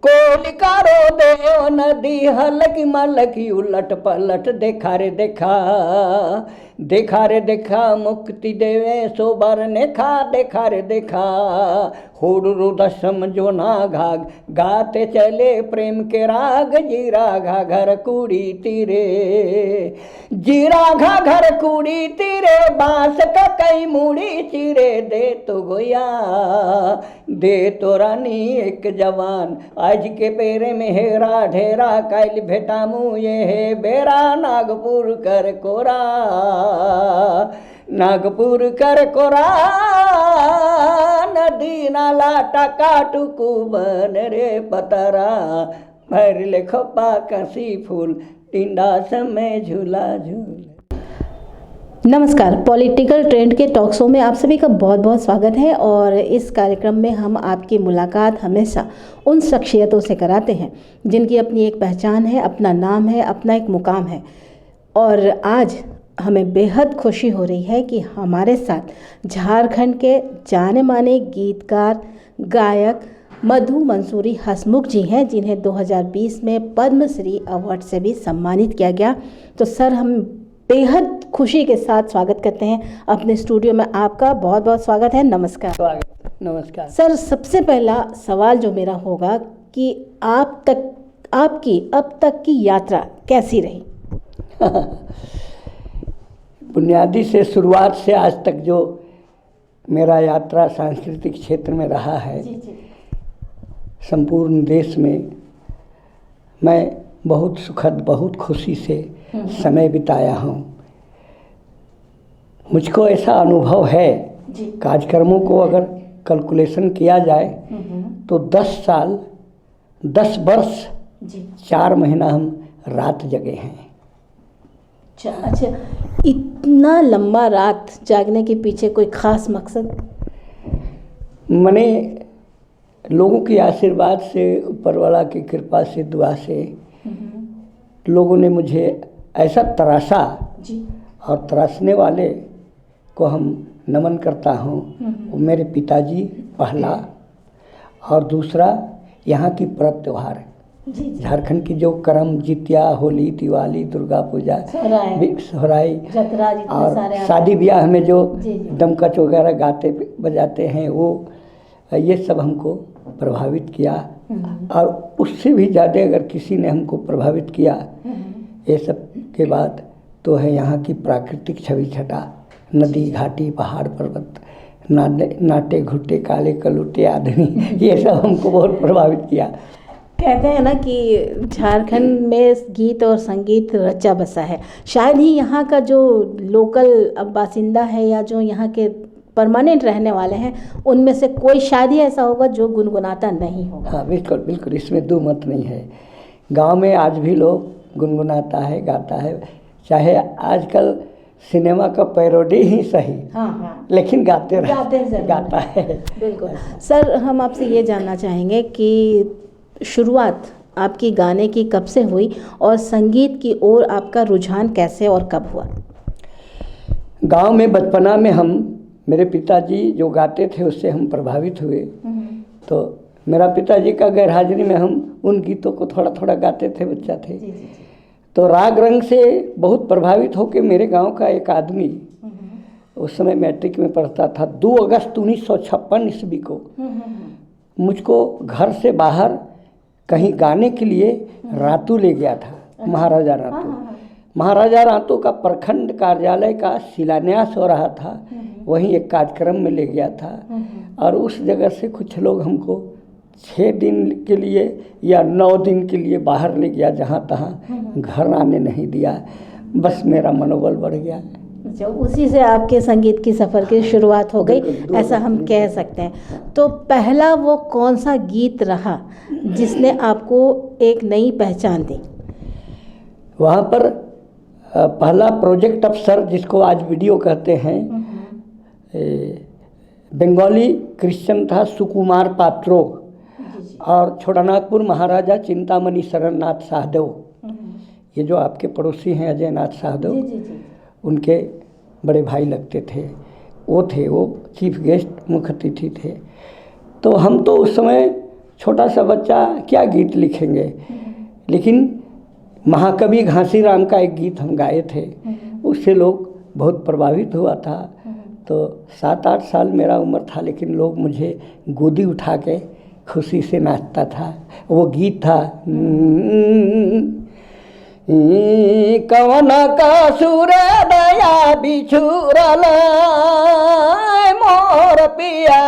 कोलिकारो देव नदी हलकी मलकी उलट पलट देखा रे देखा, देखा रे देखा मुक्ति देवे सोबर नेखा, देखा रे देखा हुडुरु दशम जो नाघा गाते चले प्रेम के राग, जीरा घा घर कुड़ी तीरे, जीरा घा घर कुड़ी तीरे बांस का कई मुड़ी चीरे, दे तो गोया दे तो रानी एक जवान, आज के पेरे में हेरा ढेरा कैल भेटामू ये है बेरा, नागपुर कर कोरा, नागपुर कर कोरा, नदी नाला टका टुकू बन रे पतरा, भर ले खोपा कसी फूल टिंडा समय झूला झूल। नमस्कार, पॉलिटिकल ट्रेंड के टॉक शो में आप सभी का बहुत बहुत स्वागत है। और इस कार्यक्रम में हम आपकी मुलाकात हमेशा उन शख्सियतों से कराते हैं जिनकी अपनी एक पहचान है, अपना नाम है, अपना एक मुकाम है। और आज हमें बेहद खुशी हो रही है कि हमारे साथ झारखंड के जाने माने गीतकार, गायक मधु मंसूरी हसमुख जी हैं, जिन्हें 2020 में पद्मश्री अवार्ड से भी सम्मानित किया गया। तो सर, हम बेहद खुशी के साथ स्वागत करते हैं अपने स्टूडियो में। आपका बहुत बहुत स्वागत है। नमस्कार। स्वागत, नमस्कार सर। सबसे पहला सवाल जो मेरा होगा कि आपकी अब तक की यात्रा कैसी रही? बुनियादी से शुरुआत से आज तक जो मेरा यात्रा सांस्कृतिक क्षेत्र में रहा है, संपूर्ण देश में मैं बहुत सुखद, बहुत खुशी से समय बिताया हूँ। मुझको ऐसा अनुभव है, कार्यक्रमों को अगर कैलकुलेशन किया जाए तो 10 साल 10 वर्ष 4 महीना हम रात जगे हैं। अच्छा, इतना लंबा रात जागने के पीछे कोई खास मकसद? मैंने लोगों के आशीर्वाद से, ऊपर वाला की कृपा से, दुआ से लोगों ने मुझे ऐसा तराशा, और तराशने वाले को हम नमन करता हूँ। वो मेरे पिताजी पहला, और दूसरा यहाँ की पर्व त्यौहार, झारखंड की जो करम, जितिया, होली, दिवाली, दुर्गा पूजा, सोहराई और शादी ब्याह में जो दमकच वगैरह गाते बजाते हैं, वो ये सब हमको प्रभावित किया। और उससे भी ज़्यादा अगर किसी ने हमको प्रभावित किया ये सब के बाद तो है यहाँ की प्राकृतिक छवि छटा, नदी, घाटी, पहाड़, पर्वत, नाटे घुट्टे, काले कलूटे आदमी, ये सब हमको बहुत प्रभावित किया। कहते हैं ना कि झारखंड में गीत और संगीत रचा बसा है। शायद ही यहाँ का जो लोकल बासिंदा है या जो यहाँ के परमानेंट रहने वाले हैं, उनमें से कोई शायद ही ऐसा होगा जो गुनगुनाता नहीं होगा। हाँ, बिल्कुल बिल्कुल, इसमें दो मत नहीं है। गांव में आज भी लोग गुनगुनाता है, गाता है, चाहे आजकल सिनेमा का पैरोडी ही सही। हाँ, लेकिन गाता है। बिल्कुल। सर, हम आपसे ये जानना चाहेंगे कि शुरुआत आपकी गाने की कब से हुई और संगीत की ओर आपका रुझान कैसे और कब हुआ? गांव में बचपना में हम, मेरे पिताजी जो गाते थे उससे हम प्रभावित हुए। तो मेरा पिताजी का गैरहाजिरी में हम उन गीतों को थोड़ा थोड़ा गाते थे, बच्चा थे। तो राग रंग से बहुत प्रभावित होकर मेरे गांव का एक आदमी, उस समय मैट्रिक में पढ़ता था, 2 अगस्त 1956 ईस्वी को मुझको घर से बाहर कहीं गाने के लिए रातू ले गया था। महाराजा रातू, महाराजा रातू का प्रखंड कार्यालय का शिलान्यास हो रहा था, वहीं एक कार्यक्रम में ले गया था। और उस जगह से कुछ लोग हमको 6 दिन के लिए या 9 दिन के लिए बाहर ले गया, जहाँ तहाँ घर आने नहीं दिया। बस मेरा मनोबल बढ़ गया। अच्छा, उसी से आपके संगीत की सफ़र की शुरुआत हो गई, ऐसा हम कह सकते हैं। तो पहला वो कौन सा गीत रहा जिसने आपको एक नई पहचान दी? वहाँ पर पहला प्रोजेक्ट अफसर, जिसको आज वीडियो कहते हैं, बंगाली क्रिश्चियन था, सुकुमार पात्रो, और छोटानागपुर महाराजा चिंतामणि शरणनाथ सहदेव, ये जो आपके पड़ोसी हैं अजय नाथ सहदेव, उनके बड़े भाई लगते थे, वो चीफ गेस्ट, मुख्य अतिथि थे। तो हम तो उस समय छोटा सा बच्चा क्या गीत लिखेंगे, लेकिन महाकवि घासीराम का एक गीत हम गाए थे, उससे लोग बहुत प्रभावित हुआ था। तो 7-8 साल मेरा उम्र था, लेकिन लोग मुझे गोदी उठा के खुशी से नाचता था। वो गीत था कवन का सूर दया बिछुरल मोर पिया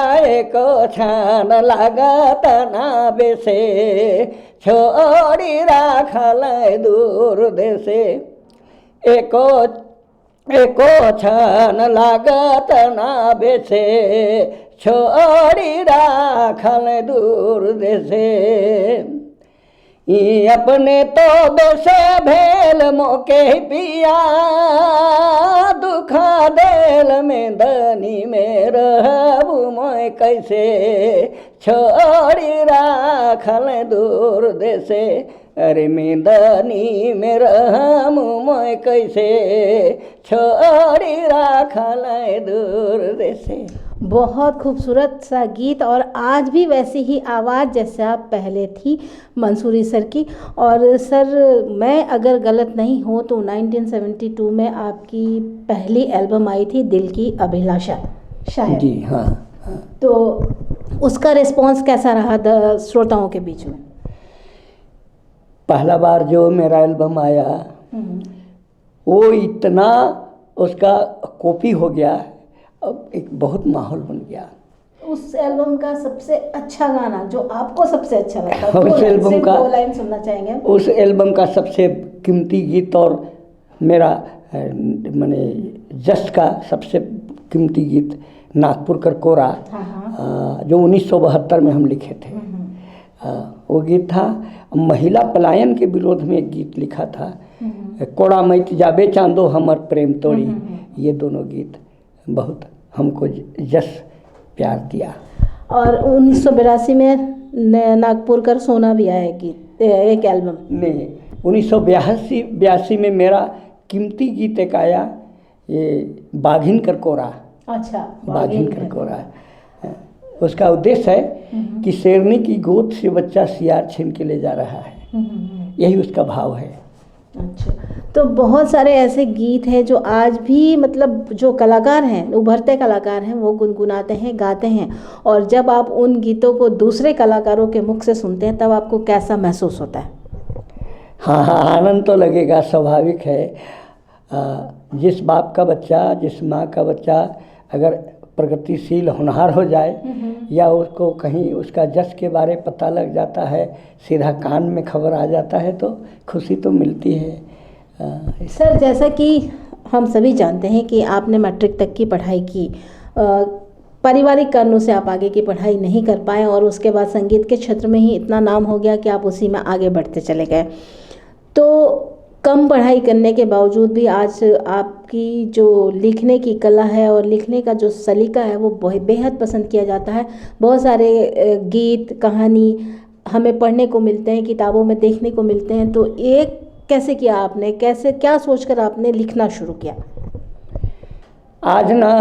को छान लागत ना बेसे छोड़ी राखल दूर देसे एको छान लागत ना बेसे छोड़ी राखल दूर देसे अपने तो बेसे भेल मोके पिया दुखा देल में दनी में रहबू मैं कैसे छोड़ी राखल दूर देसे अरे मेदनी में रहमू मैं कैसे छोड़ी राखल दूर देसे। बहुत खूबसूरत सा गीत, और आज भी वैसी ही आवाज़ जैसे आप पहले थी मंसूरी सर की। और सर मैं अगर गलत नहीं हूँ तो 1972 में आपकी पहली एल्बम आई थी दिल की अभिलाषा शायद। जी हाँ। तो उसका रिस्पांस कैसा रहा श्रोताओं के बीच में? पहला बार जो मेरा एल्बम आया वो इतना उसका कॉपी हो गया, अब एक बहुत माहौल बन गया। उस एल्बम का सबसे अच्छा गाना जो आपको सबसे अच्छा लगता है, उस एल्बम का 2 लाइन सुनना चाहेंगे? उस एल्बम का सबसे कीमती गीत और मेरा माने जस्ट का सबसे कीमती गीत नागपुर कर कोरा, जो 1972 में हम लिखे थे। वो गीत था, महिला पलायन के विरोध में एक गीत लिखा था, कोड़ा मैत जाबे चांदो हमर प्रेम तोड़ी। ये दोनों गीत बहुत हमको जस प्यार दिया। और 1982 में नागपुर कर सोना भी आया गीत, एक एल्बम। नहीं, 1982 में मेरा कीमती गीत एक आया, ये बाघिन कर कोरा। अच्छा, बाघिन कर कोरा। उसका उद्देश्य है कि शेरनी की गोद से बच्चा सियार छीन के ले जा रहा है, यही उसका भाव है। अच्छा, तो बहुत सारे ऐसे गीत हैं जो आज भी मतलब जो कलाकार हैं, उभरते कलाकार हैं, वो गुनगुनाते हैं, गाते हैं। और जब आप उन गीतों को दूसरे कलाकारों के मुख से सुनते हैं तब आपको कैसा महसूस होता है? हाँ, आनंद तो लगेगा, स्वाभाविक है। जिस बाप का बच्चा, जिस माँ का बच्चा अगर प्रगतिशील होनहार हो जाए या उसको कहीं उसका जस के बारे पता लग जाता है, सीधा कान में खबर आ जाता है, तो खुशी तो मिलती है। सर, जैसा कि हम सभी जानते हैं कि आपने मैट्रिक तक की पढ़ाई की, पारिवारिक कारणों से आप आगे की पढ़ाई नहीं कर पाए और उसके बाद संगीत के क्षेत्र में ही इतना नाम हो गया कि आप उसी में आगे बढ़ते चले गए। तो कम पढ़ाई करने के बावजूद भी आज आपकी जो लिखने की कला है और लिखने का जो सलीका है वो बेहद पसंद किया जाता है। बहुत सारे गीत, कहानी हमें पढ़ने को मिलते हैं, किताबों में देखने को मिलते हैं। तो एक कैसे किया आपने, कैसे क्या सोचकर आपने लिखना शुरू किया? आज ना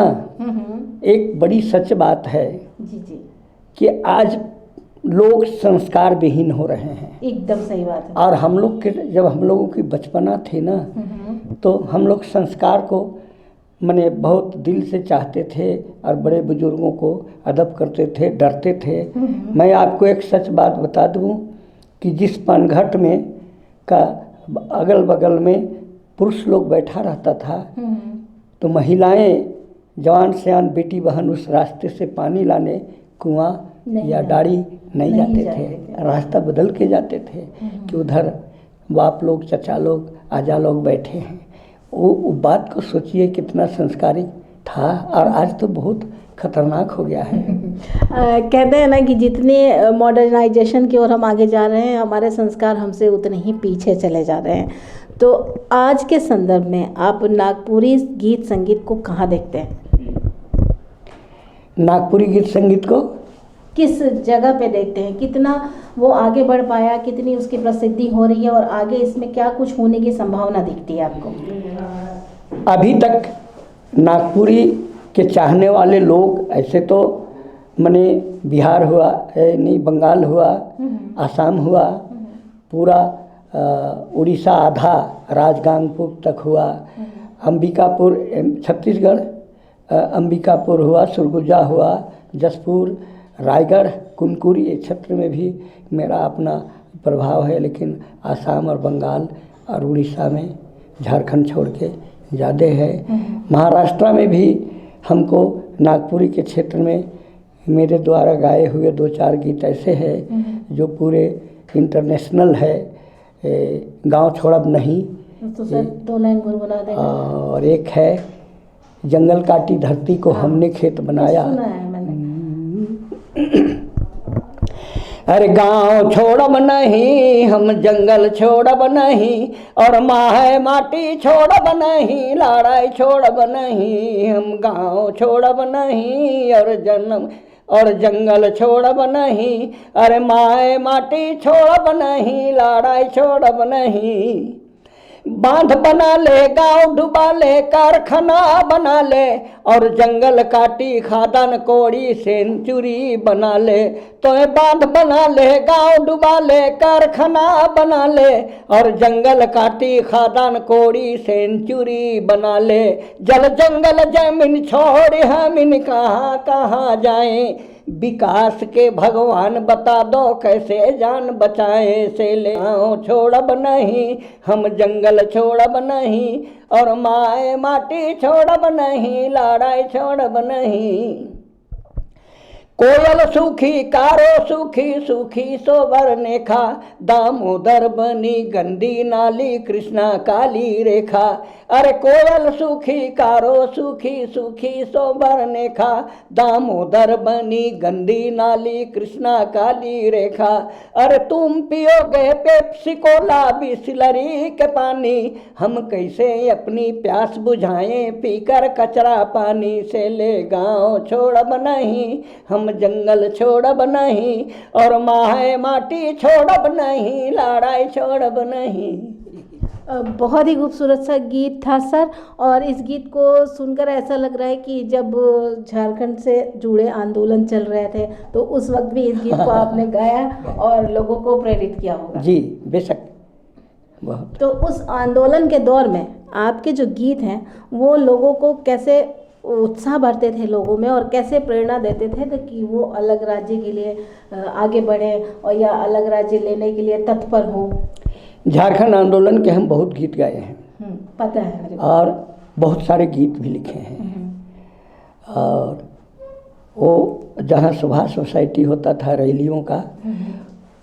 एक बड़ी सच बात है जी कि आज लोग संस्कार विहीन हो रहे हैं। एकदम सही बात है। और हम लोग के जब हम लोगों की बचपना थी ना, तो हम लोग संस्कार को माने बहुत दिल से चाहते थे और बड़े बुजुर्गों को अदब करते थे, डरते थे। मैं आपको एक सच बात बता दूं कि जिस पनघट में का अगल बगल में पुरुष लोग बैठा रहता था, तो महिलाएं, जवान सयान, बेटी बहन उस रास्ते से पानी लाने कुआं या डाड़ी नहीं जाते थे। रास्ता बदल के जाते थे कि उधर बाप लोग, चचा लोग, आजा लोग बैठे हैं। वो बात को सोचिए कितना संस्कारिक था, और आज तो बहुत खतरनाक हो गया है। कहते हैं ना कि जितने मॉडर्नाइजेशन की ओर हम आगे जा रहे हैं, हमारे संस्कार हमसे उतने ही पीछे चले जा रहे हैं। तो आज के संदर्भ में आप नागपुरी गीत संगीत को कहाँ देखते हैं? नागपुरी गीत संगीत को किस जगह पे देखते हैं? कितना वो आगे बढ़ पाया, कितनी उसकी प्रसिद्धि हो रही है, और आगे इसमें क्या कुछ होने की संभावना दिखती है आपको? अभी तक नागपुरी के चाहने वाले लोग ऐसे तो मने बिहार हुआ, नहीं बंगाल हुआ, आसाम हुआ, पूरा उड़ीसा आधा राजगांगपुर तक हुआ, अंबिकापुर छत्तीसगढ़, अंबिकापुर हुआ, सुरगुजा हुआ, जसपुर, रायगढ़, कुनकुरी, ये क्षेत्र में भी मेरा अपना प्रभाव है। लेकिन आसाम और बंगाल और उड़ीसा में, झारखंड छोड़ के ज़्यादा है। महाराष्ट्र में भी हमको नागपुरी के क्षेत्र में मेरे द्वारा गाए हुए 2-4 गीत ऐसे हैं जो पूरे इंटरनेशनल है। गांव छोड़ब नहीं, तो सर 2 लाइन गुनगुना देंगे। और एक है जंगल काटी धरती को हमने खेत बनाया। सुना है मैंने। अरे गांव छोड़ब नहीं, हम जंगल छोड़ब नहीं, और माहे माटी छोड़ब नहीं, लड़ाई छोड़ब नहीं, हम गांव छोड़ब नहीं, और जंगल छोड़ब नहीं, अरे माए माटी छोड़ब नहीं, लड़ाई छोड़ब नहीं। बांध बना ले, गांव डुबा ले, कारखाना बना ले, और जंगल काटी खादान कोड़ी सेंचुरी बना ले। तो बांध बना ले, गांव डुबा ले, कारखाना बना ले, और जंगल काटी खादान कोड़ी सेंचुरी बना ले। जल जंगल जमीन छोड़ हम इन कहाँ कहाँ जाएं, विकास के भगवान बता दो कैसे जान बचाएं। से ले गाँव छोड़ब नहीं, हम जंगल छोड़ब नहीं, और माए माटी छोड़ब नहीं, लड़ाई छोड़ब नहीं। कोयल सूखी कारो सूखी, सूखी सो बरनेखा, दामोदर बनी गंदी नाली, कृष्णा काली रेखा। अरे कोयल सूखी कारो सूखी, सूखी सो बरनेखा, दामोदर बनी गंदी नाली, कृष्णा काली रेखा। अरे तुम पियोगे पेप्सी कोला बिसलरी के पानी, हम कैसे अपनी प्यास बुझाएं पीकर कचरा पानी। से ले गाँव छोड़ब नहीं, हम जंगल छोड़ब नहीं, और माहे माटी छोड़ब नहीं, लड़ाई छोड़ब नहीं। बहुत ही खूबसूरत सा गीत था सर, और इस गीत को सुनकर ऐसा लग रहा है कि जब झारखंड से जुड़े आंदोलन चल रहे थे तो उस वक्त भी इस गीत को आपने गाया और लोगों को प्रेरित किया होगा। जी बेशक, बहुत। तो उस आंदोलन के दौर में आपके जो गीत हैं वो लोगों को कैसे उत्साह भरते थे लोगों में, और कैसे प्रेरणा देते थे कि वो अलग राज्य के लिए आगे बढ़ें और या अलग राज्य लेने के लिए तत्पर हों? झारखंड आंदोलन के हम बहुत गीत गाए हैं, पता है मेरे को। और बहुत सारे गीत भी लिखे हैं। और वो जहाँ सुभाष सोसाइटी होता था रैलियों का,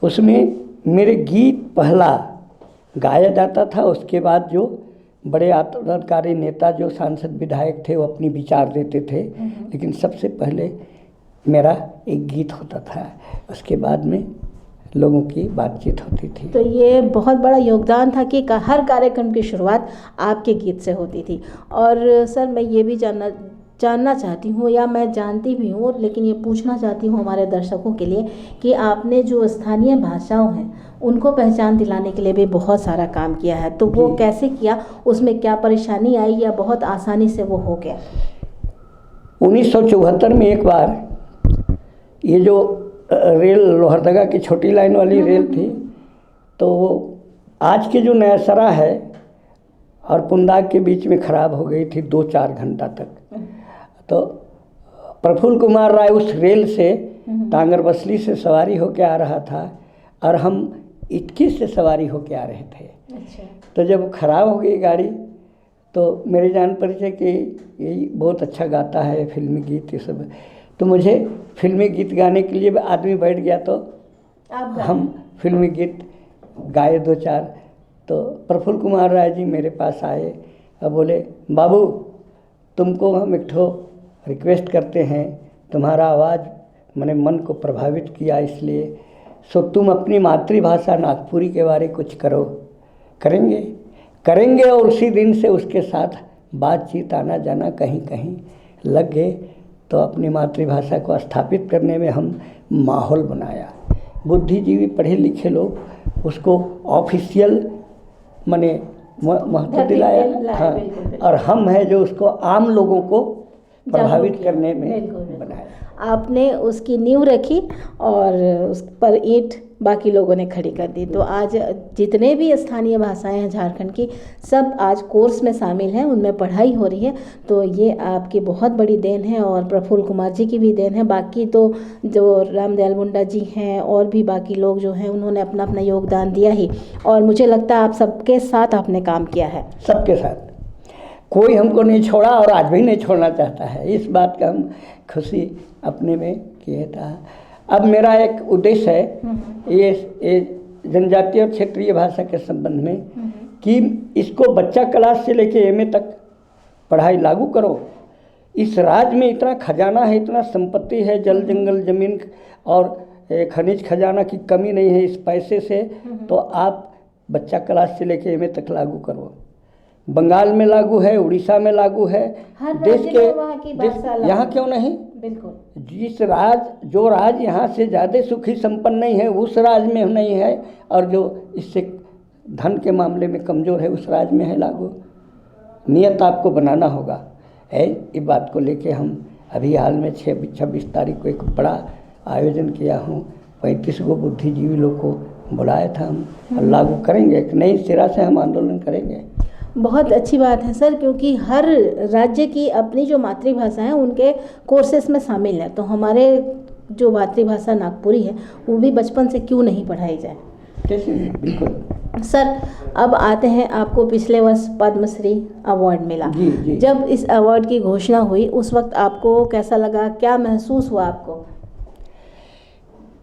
उसमें मेरे गीत पहला गाया जाता था। उसके बाद जो बड़े आंदोलनकारी नेता जो सांसद विधायक थे वो अपनी विचार देते थे, लेकिन सबसे पहले मेरा एक गीत होता था, उसके बाद में लोगों की बातचीत होती थी। तो ये बहुत बड़ा योगदान था कि हर कार्यक्रम की शुरुआत आपके गीत से होती थी। और सर मैं ये भी जानना चाहती हूँ, या मैं जानती भी हूँ लेकिन ये पूछना चाहती हूँ हमारे दर्शकों के लिए, कि आपने जो स्थानीय भाषाओं हैं उनको पहचान दिलाने के लिए भी बहुत सारा काम किया है। तो वो कैसे किया, उसमें क्या परेशानी आई, या बहुत आसानी से वो हो गया? 1974 में एक बार ये जो रेल लोहरदगा की छोटी लाइन वाली रेल थी, तो वो आज के जो नया सरा है और पुंदाग के बीच में ख़राब हो गई थी 2-4 घंटा तक। तो प्रफुल्ल कुमार राय उस रेल से टांगर बसली से सवारी होकर आ रहा था, और हम इटकी से सवारी होकर आ रहे थे। अच्छा। तो जब ख़राब हो गई गाड़ी, तो मेरे जान परिचय कि यही बहुत अच्छा गाता है फिल्मी गीत ये सब, तो मुझे फिल्मी गीत गाने के लिए आदमी बैठ गया, तो हम फिल्मी गीत गाए 2-4। तो प्रफुल्ल कुमार राय जी मेरे पास आए और बोले, बाबू तुमको हम एक ठो रिक्वेस्ट करते हैं, तुम्हारा आवाज़ मैंने मन को प्रभावित किया, इसलिए सो तुम अपनी मातृभाषा नागपुरी के बारे कुछ करो। करेंगे। और उसी दिन से उसके साथ बातचीत आना जाना कहीं कहीं लग गए। तो अपनी मातृभाषा को स्थापित करने में हम माहौल बनाया। बुद्धिजीवी पढ़े लिखे लोग उसको ऑफिशियल माने महत्व दिलाया। हाँ, और हम हैं जो उसको आम लोगों को प्रभावित करने में बनाया। आपने उसकी नींव रखी और उस पर ईंट बाकी लोगों ने खड़ी कर दी। तो आज जितने भी स्थानीय भाषाएं हैं झारखंड की, सब आज कोर्स में शामिल हैं, उनमें पढ़ाई हो रही है। तो ये आपकी बहुत बड़ी देन है और प्रफुल्ल कुमार जी की भी देन है। बाकी तो जो रामदयाल मुंडा जी हैं और भी बाकी लोग जो हैं, उन्होंने अपना अपना योगदान दिया ही। और मुझे लगता है आप सबके साथ आपने काम किया है। सबके साथ, कोई हमको नहीं छोड़ा और आज भी नहीं छोड़ना चाहता है। इस बात का हम खुशी अपने में किए था। अब मेरा एक उद्देश्य है ये जनजातीय और क्षेत्रीय भाषा के संबंध में कि इसको बच्चा क्लास से लेके एमए तक पढ़ाई लागू करो। इस राज्य में इतना खजाना है, इतना संपत्ति है, जल जंगल जमीन और खनिज खजाना की कमी नहीं है। इस पैसे से तो आप बच्चा क्लास से लेके एमए तक लागू करो। बंगाल में लागू है, उड़ीसा में लागू है, देश के यहाँ क्यों नहीं? बिल्कुल। जिस जो राज्य यहाँ से ज़्यादा सुखी संपन्न नहीं है उस राज्य में नहीं है, और जो इससे धन के मामले में कमज़ोर है उस राज्य में है लागू। नियत आपको बनाना होगा है। इस बात को लेके हम अभी हाल में 26 तारीख को एक बड़ा आयोजन किया हूँ। 35 गो बुद्धिजीवी लोग को बुलाया था हम, और लागू करेंगे। एक नई सिरा से हम आंदोलन करेंगे। बहुत अच्छी बात है सर, क्योंकि हर राज्य की अपनी जो मातृभाषा है उनके कोर्सेस में शामिल है। तो हमारे जो मातृभाषा नागपुरी है वो भी बचपन से क्यों नहीं पढ़ाई जाए। बिल्कुल सर, अब आते हैं, आपको पिछले वर्ष पद्मश्री अवार्ड मिला। जी। जब इस अवार्ड की घोषणा हुई उस वक्त आपको कैसा लगा, क्या महसूस हुआ आपको?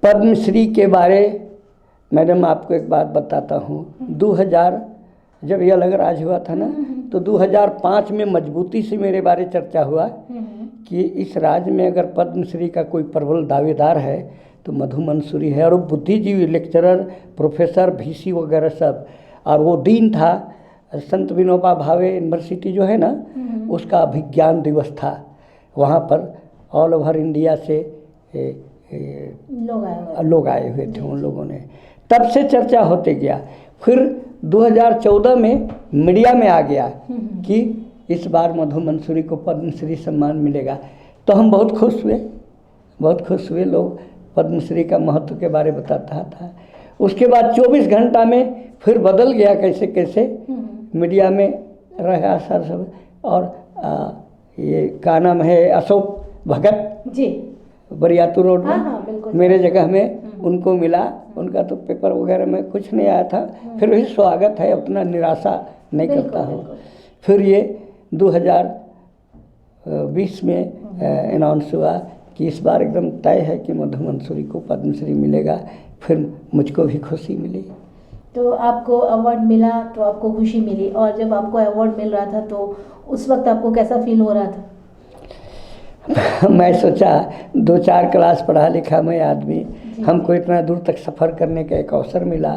पद्मश्री के बारे मैडम आपको एक बात बताता हूँ। 2000 जब यह अलग राज हुआ था ना, तो 2005 में मजबूती से मेरे बारे चर्चा हुआ कि इस राज्य में अगर पद्मश्री का कोई प्रबल दावेदार है तो मधु मंसूरी है। और वो बुद्धिजीवी, लेक्चरर, प्रोफेसर, VC वगैरह सब। और वो दिन था संत विनोबा भावे यूनिवर्सिटी जो है ना, उसका अभिज्ञान दिवस था। वहाँ पर ऑल ओवर इंडिया से लोग आए हुए थे। उन लोगों ने तब से चर्चा होते गया। फिर 2014 में मीडिया में आ गया कि इस बार मधु मंसूरी को पद्मश्री सम्मान मिलेगा। तो हम बहुत खुश हुए। लोग पद्मश्री का महत्व के बारे बताता था। उसके बाद 24 घंटा में फिर बदल गया कैसे मीडिया में रहा सर सब। और ये का नाम है अशोक भगत जी, बरियातू रोड में मेरे जगह में उनको मिला। उनका तो पेपर वगैरह में कुछ नहीं आया था। फिर वही स्वागत है, अपना निराशा नहीं करता हूँ। फिर ये 2020 में अनाउंस हुआ कि इस बार एकदम तय है कि मधु मंसूरी को पद्मश्री मिलेगा। फिर मुझको भी खुशी मिली। तो आपको अवार्ड मिला तो आपको खुशी मिली, और जब आपको अवार्ड मिल रहा था तो उस वक्त आपको कैसा फील हो रहा था? मैं सोचा 2-4 क्लास पढ़ा लिखा मैं आदमी, हमको इतना दूर तक सफ़र करने का एक अवसर मिला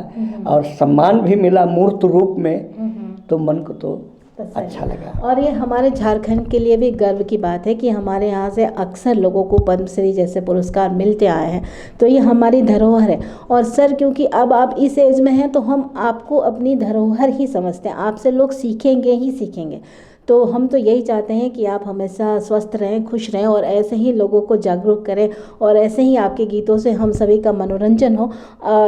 और सम्मान भी मिला मूर्त रूप में, तो मन को तो अच्छा लगा। और ये हमारे झारखंड के लिए भी गर्व की बात है कि हमारे यहाँ से अक्सर लोगों को पद्मश्री जैसे पुरस्कार मिलते आए हैं। तो ये हमारी धरोहर है। और सर, क्योंकि अब आप इस एज में हैं तो हम आपको अपनी धरोहर ही समझते हैं। आपसे लोग सीखेंगे। तो हम तो यही चाहते हैं कि आप हमेशा स्वस्थ रहें, खुश रहें और ऐसे ही लोगों को जागरूक करें, और ऐसे ही आपके गीतों से हम सभी का मनोरंजन हो।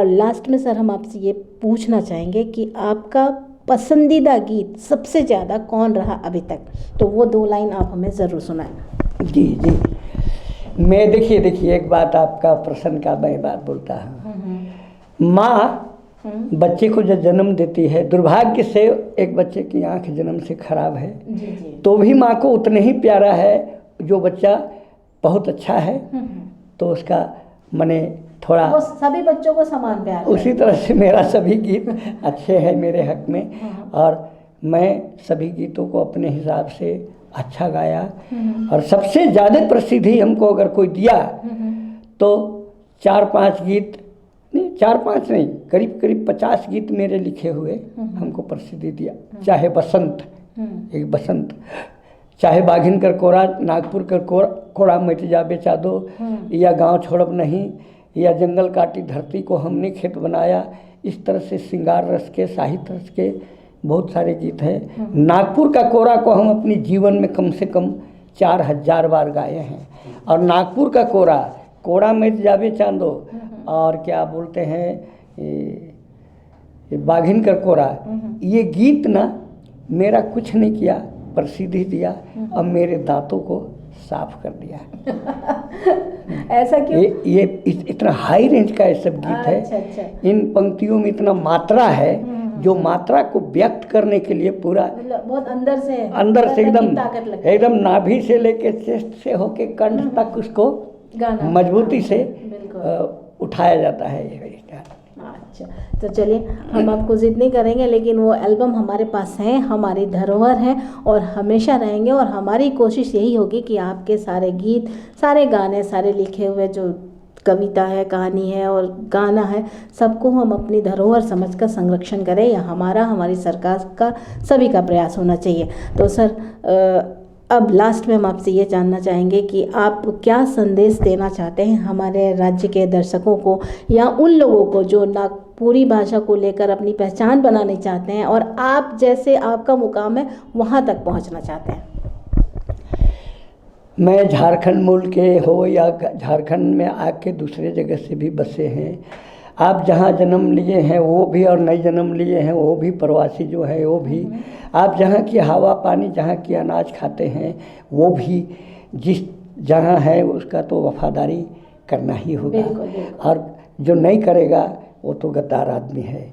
लास्ट में सर हम आपसे ये पूछना चाहेंगे कि आपका पसंदीदा गीत सबसे ज़्यादा कौन रहा अभी तक? तो वो 2 लाइन आप हमें ज़रूर सुनाएं। जी। मैं देखिए एक बात आपका प्रश्न का मैं बात बोलता हूँ। माँ बच्चे को जब जन्म देती है, दुर्भाग्य से एक बच्चे की आंख जन्म से खराब है तो भी माँ को उतने ही प्यारा है। जो बच्चा बहुत अच्छा है तो उसका मने थोड़ा, वो सभी बच्चों को समान प्यार है। उसी तरह से मेरा सभी गीत अच्छे हैं मेरे हक में, और मैं सभी गीतों को अपने हिसाब से अच्छा गाया। और सबसे ज़्यादा प्रसिद्धि हमको अगर कोई दिया तो 4-5 गीत नहीं, 4-5 नहीं, करीब 50 गीत मेरे लिखे हुए हमको प्रसिद्धि दिया। चाहे बसंत, एक बसंत, चाहे बाघिन कर कोरा, नागपुर कर कोरा मिट जा बेचा दो, या गांव छोड़ब नहीं, या जंगल काटी धरती को हमने खेत बनाया। इस तरह से श्रृंगार रस के, साहित्य रस के बहुत सारे गीत हैं। नागपुर का कोरा को हम अपनी जीवन में कम से कम 4000 बार गाए हैं। और नागपुर का कोरा, कोड़ा में जावे चांदो, और क्या बोलते हैं ये बाघिन का कोरा, ये गीत ना मेरा कुछ नहीं किया, प्रसिद्धि दिया और मेरे दांतों को साफ कर दिया। ऐसा क्यों? ये इतना हाई रेंज का ये सब गीत है। अच्छा। इन पंक्तियों में इतना मात्रा है, जो मात्रा को व्यक्त करने के लिए पूरा मतलब बहुत अंदर से एकदम नाभि से लेके चेस्ट से होके कंठ तक उसको गाना मजबूती से उठाया जाता है। अच्छा, तो चलिए हम आपको जिद नहीं करेंगे, लेकिन वो एल्बम हमारे पास है, हमारी धरोहर है और हमेशा रहेंगे। और हमारी कोशिश यही होगी कि आपके सारे गीत, सारे गाने, सारे लिखे हुए जो कविता है, कहानी है और गाना है, सबको हम अपनी धरोहर समझकर संरक्षण करें। यह हमारी सरकार का, सभी का प्रयास होना चाहिए। तो सर, अब लास्ट में हम आपसे ये जानना चाहेंगे कि आप क्या संदेश देना चाहते हैं हमारे राज्य के दर्शकों को या उन लोगों को जो नागपुरी भाषा को लेकर अपनी पहचान बनाना चाहते हैं और आप जैसे आपका मुकाम है वहाँ तक पहुँचना चाहते हैं। मैं झारखंड मूल के हो या झारखंड में आके दूसरे जगह से भी बसे हैं, आप जहाँ जन्म लिए हैं वो भी और नए जन्म लिए हैं वो भी, प्रवासी जो है वो भी, आप जहाँ की हवा पानी, जहाँ की अनाज खाते हैं वो भी, जिस जहाँ है उसका तो वफादारी करना ही होगा। और जो नहीं करेगा वो तो गद्दार आदमी है।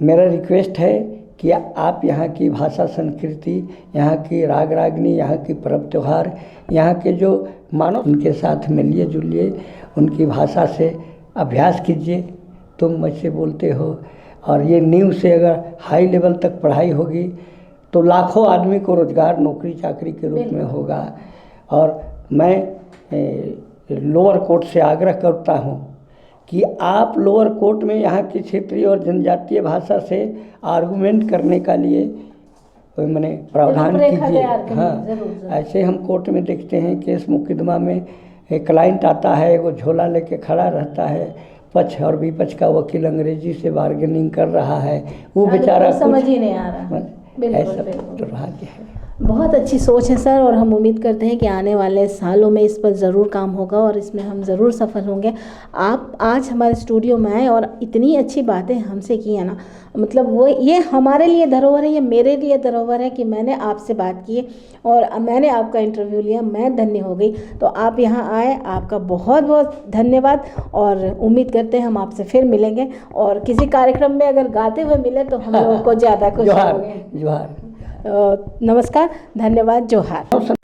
मेरा रिक्वेस्ट है कि आप यहाँ की भाषा संस्कृति, यहाँ की राग रागनी, यहाँ की पर्व त्यौहार, यहाँ के जो मानो उनके साथ मिलिए जुलिए, उनकी भाषा से अभ्यास कीजिए। तुम मुझसे बोलते हो, और ये नींव से अगर हाई लेवल तक पढ़ाई होगी तो लाखों आदमी को रोज़गार नौकरी चाकरी के रूप में होगा। और मैं लोअर कोर्ट से आग्रह करता हूँ कि आप लोअर कोर्ट में यहाँ की क्षेत्रीय और जनजातीय भाषा से आर्गूमेंट करने का लिए मैंने प्रावधान कीजिए। हाँ, ऐसे हम कोर्ट में देखते हैं केस मुकदमा में एक क्लाइंट आता है, वो झोला लेके खड़ा रहता है, पक्ष और विपक्ष का वकील अंग्रेजी से बार्गेनिंग कर रहा है, वो बेचारा समझ ही नहीं आ रहा। ऐसा दुर्भाग्य है। बहुत अच्छी सोच है सर, और हम उम्मीद करते हैं कि आने वाले सालों में इस पर ज़रूर काम होगा और इसमें हम ज़रूर सफल होंगे। आप आज हमारे स्टूडियो में आए और इतनी अच्छी बातें हमसे की है ना, मतलब वो ये हमारे लिए धरोहर है, ये मेरे लिए धरोहर है कि मैंने आपसे बात की और मैंने आपका इंटरव्यू लिया, मैं धन्य हो गई। तो आप यहाँ आए, आपका बहुत बहुत धन्यवाद, और उम्मीद करते हैं हम आपसे फिर मिलेंगे और किसी कार्यक्रम में अगर गाते हुए मिले तो हम लोगों को ज़्यादा खुश होंगे। जोहार। नमस्कार, धन्यवाद, जोहार।